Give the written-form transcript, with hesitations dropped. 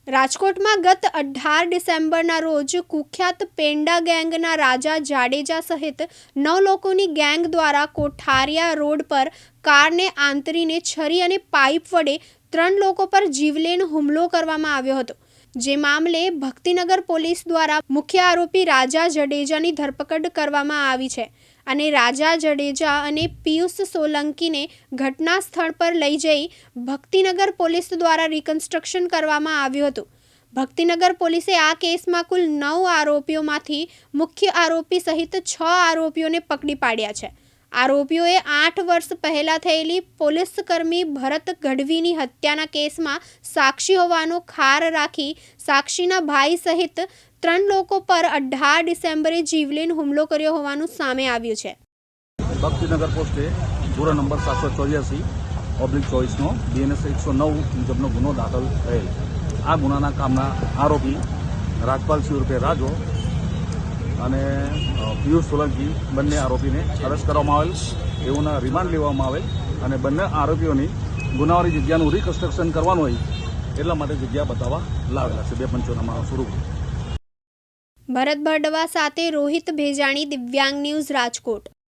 રાજકોટમાં ગત 18 ડિસેમ્બરના રોજ કુખ્યાત પેંડા ગેંગના રાજા જાડેજા સહિત 9 લોકોની ગેંગ દ્વારા કોઠારિયા રોડ પર કારને આંતરીને છરી અને પાઇપ વડે 3 લોકો પર જીવલેણ હુમલો કરવામાં આવ્યો હતો। જે મામલે ભક્તિનગર પોલીસ દ્વારા મુખ્ય આરોપી રાજા જાડેજાની ધરપકડ કરવામાં આવી છે અને રાજા જાડેજા અને પિયુષ સોલંકીને ઘટના સ્થળ પર લઈ જઈ ભક્તિનગર પોલીસ દ્વારા રિકન્સ્ટ્રક્શન કરવામાં આવ્યું હતું। ભક્તિનગર પોલીસે આ કેસમાં કુલ 9 આરોપીઓમાંથી મુખ્ય આરોપી સહિત 6 આરોપીઓને પકડી પાડ્યા છે। આરોપીઓએ 8 વર્ષ પહેલા થયેલી પોલીસકર્મી ભરત ગઢવીની હત્યાના કેસમાં સાક્ષી હોવાનો ખાર રાખી સાક્ષીના ભાઈ સહિત 3 લોકો પર 18 ડિસેમ્બરે જીવલેણ હુમલો કર્યો હોવાનું સામે આવ્યું છે। ભક્તિનગર પોસ્ટે ગુનો નંબર 784/24 BNS 109 મુજબનો ગુનો દાખલ થયેલ। આ ગુનાના કામના આરોપી રાજપાલસિંહ ઉર્ફે રાજો અને પિયુષ સોલંકી બંને આરોપીને અરેસ્ટ કરવામાં આવેલ, તેઓના રિમાન્ડ લેવામાં આવેલ અને બંને આરોપીઓની ગુનાવાળી જગ્યાનું રિકન્સ્ટ્રક્શન કરવાનું હોય એટલા માટે જગ્યા બતાવવા લાવેલા છે 2 પંચોનામા સ્વરૂપે। ભરત બરડવા સાથે રોહિત ભેજાણી, દિવ્યાંગ ન્યૂઝ, રાજકોટ।